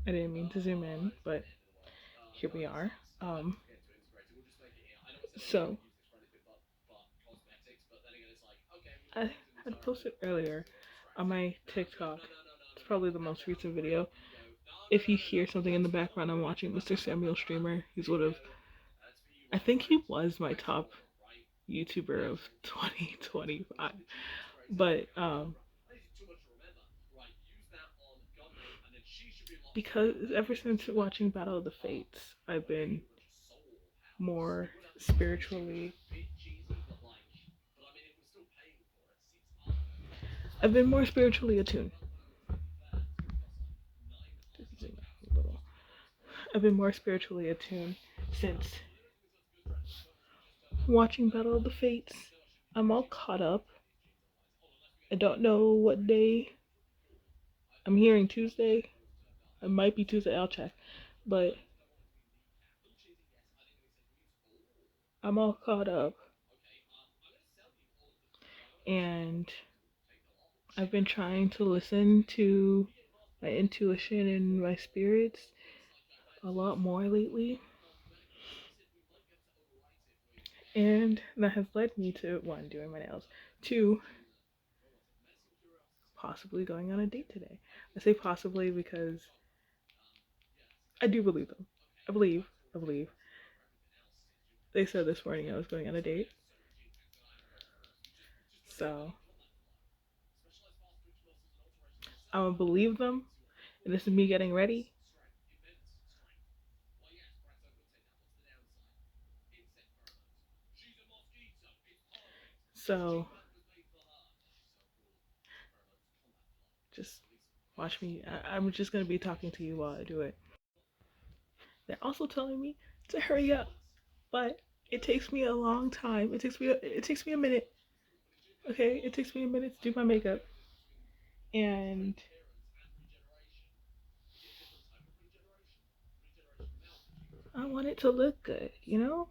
I didn't mean to zoom in, but here we are. Um, so I had posted earlier on my TikTok. It's probably the most recent video. If you hear something in the background, I'm watching Mr. Samuel Streamer. He's one of, I think he was my top YouTuber of 2025. But because ever since watching Battle of the Fates, more spiritually I've been more spiritually attuned. I've been more spiritually attuned since watching Battle of the Fates. I'm all caught up. I don't know what day. I'm hearing Tuesday. It might be Tuesday. I'll check. But I'm all caught up. And I've been trying to listen to my intuition and my spirits a lot more lately. And that has led me to one, doing my nails, two, possibly going on a date today. I say possibly because I do believe them. I believe. I believe. They said this morning I was going on a date. So I'm gonna believe them. And this is me getting ready. So just watch me. I'm just gonna be talking to you while I do it. They're also telling me to hurry up, but it takes me a long time. It takes me a minute. Okay, it takes me a minute to do my makeup, and I want it to look good. You know?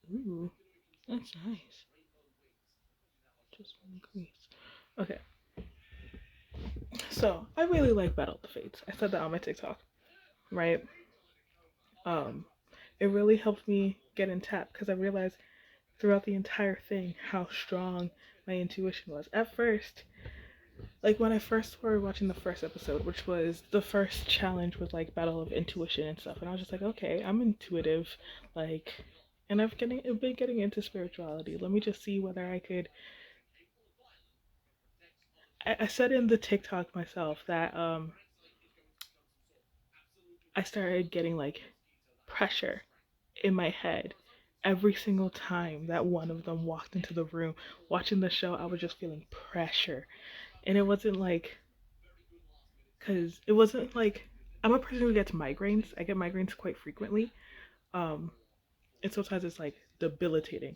Ooh, that's nice. Just increase. Okay, so I really like Battle of the Fates. I said that on my TikTok, right? Um, it really helped me get in tap because I realized throughout the entire thing how strong my intuition was. At first, like when I first started watching the first episode, which was the first challenge with like Battle of Intuition and stuff, and I was just like, okay, I'm intuitive, like, and I've been getting into spirituality. Let me just see whether I could. I said in the TikTok myself that I started getting like pressure in my head every single time that one of them walked into the room. Watching the show, I was just feeling pressure. And it wasn't like, because it wasn't like, I'm a person who gets migraines. I get migraines quite frequently. Um, and sometimes it's like debilitating.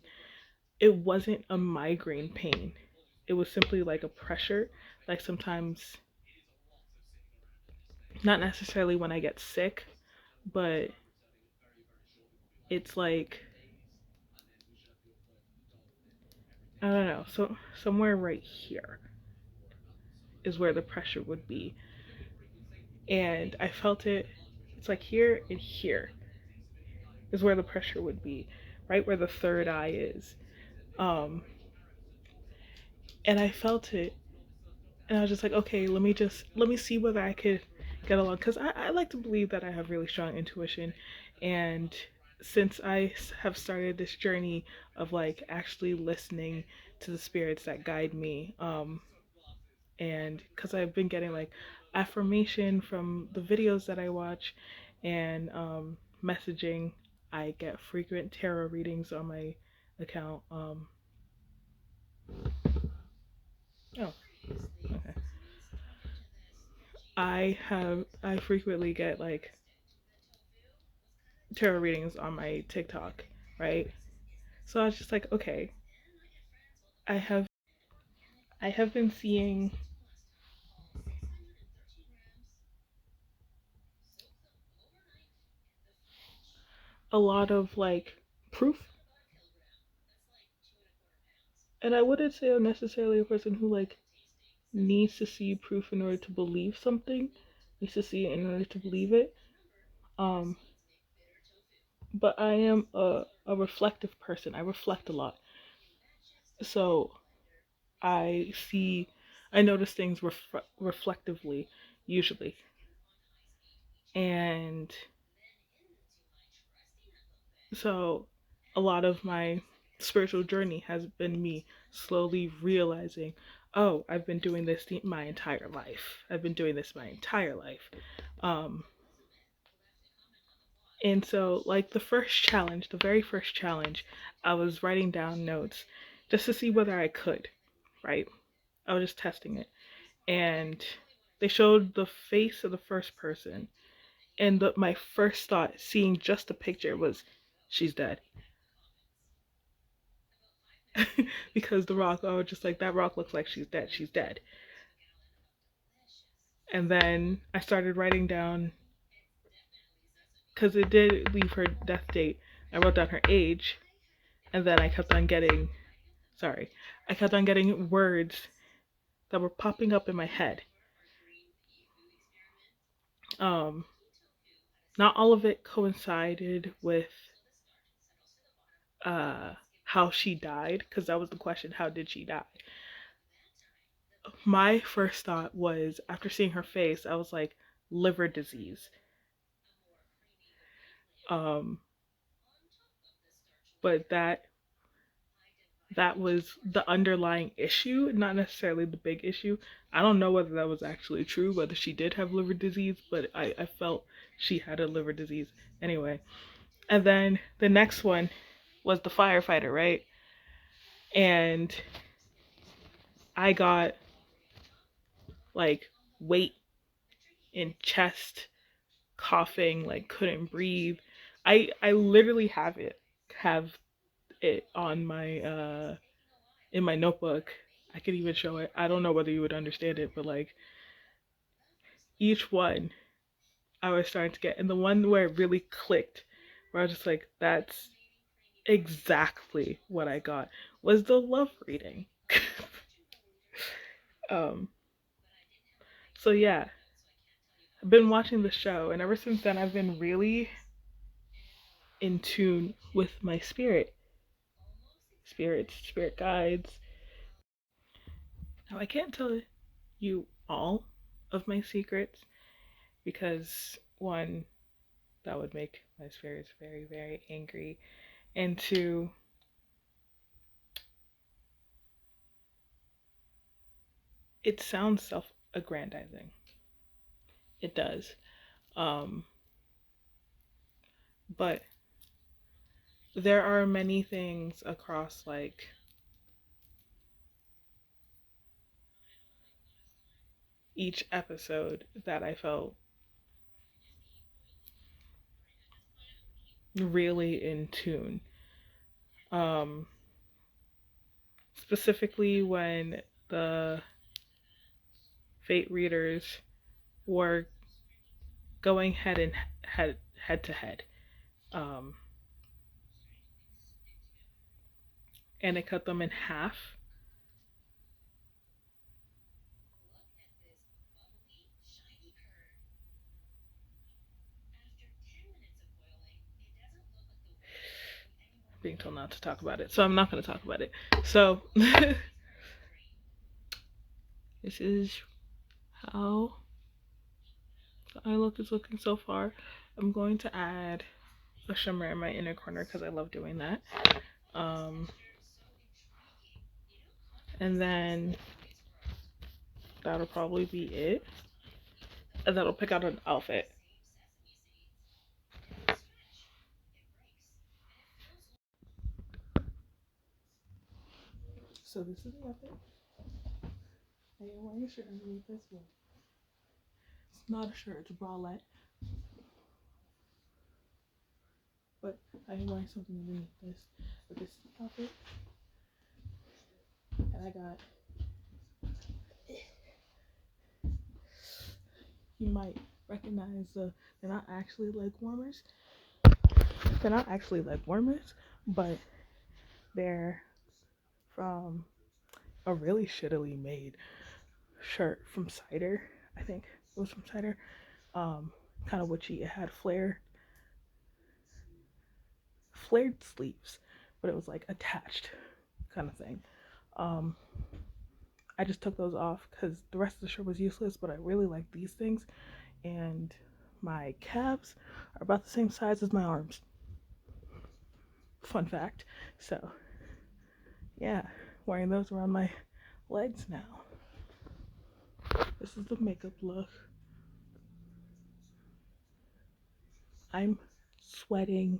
It wasn't a migraine pain, it was simply like a pressure. Like sometimes, not necessarily when I get sick, but it's like, I don't know. So somewhere right here is where the pressure would be. And I felt it. It's like here and here is where the pressure would be, right where the third eye is. Um, and I felt it, and I was just like, okay, let me see whether I could get along, because I like to believe that I have really strong intuition, and since I have started this journey of like actually listening to the spirits that guide me, and because I've been getting like affirmation from the videos that I watch, and messaging. I get frequent tarot readings on my account. Oh, okay. I frequently get like tarot readings on my TikTok, right? So I was just like, okay, I have I have been seeing a lot of like proof, and I wouldn't say I'm necessarily a person who like needs to see proof in order to believe something, needs to see it in order to believe it. Um, but I am a reflective person. I reflect a lot. So I see, I notice things reflectively, usually. And so a lot of my spiritual journey has been me slowly realizing, oh, I've been doing this my entire life. I've been doing this my entire life. Um, and so, like the first challenge, the very first challenge, I was writing down notes just to see whether I could, right? I was just testing it. And they showed the face of the first person. And my first thought, seeing just the picture, was, she's dead. Because the rock, I was just like, that rock looks like she's dead. She's dead. And then I started writing down, because it did leave her death date. I wrote down her age. And then I kept on getting, sorry, I kept on getting words that were popping up in my head. Um, Not all of it coincided with uh how she died, because that was the question, how did she die? My first thought was, after seeing her face, I was like, liver disease. Um but that was the underlying issue, not necessarily the big issue. I don't know whether that was actually true, whether she did have liver disease, but I felt she had a liver disease anyway. And then the next one was the firefighter, right? And I got like weight in chest, coughing, like couldn't breathe. I literally have it on my in my notebook. I could even show it. I don't know whether you would understand it, but like each one I was starting to get, and the one where it really clicked, where I was just like, that's exactly what I got, was the love reading. um so yeah, I've been watching the show, and ever since then I've been really in tune with my spirit guides. Now I can't tell you all of my secrets because one, that would make my spirits very, very angry, and two, it sounds self-aggrandizing. It does. Um, but there are many things across like each episode that I felt really in tune. Um, Specifically when the fate readers were going head to head. Um, and it cut them in half. Being told not to talk about it, so I'm not going to talk about it. So this is how the eye look is looking so far. I'm going to add a shimmer in my inner corner because I love doing that. Um, and then that'll probably be it. And that'll pick out an outfit. So this is the outfit. I am wearing a shirt underneath this one. It's not a shirt, it's a bralette. But I am wearing something underneath this. But this is the outfit. I got, you might recognize they're not actually leg warmers. They're not actually leg warmers, but they're from a really shittily made shirt from Cider. I think it was from Cider. Kind of witchy. It had flared sleeves, but it was like attached kind of thing. Um, I just took those off because the rest of the shirt was useless, but I really like these things, and my calves are about the same size as my arms. Fun fact. So, yeah, wearing those around my legs now. This is the makeup look. I'm sweating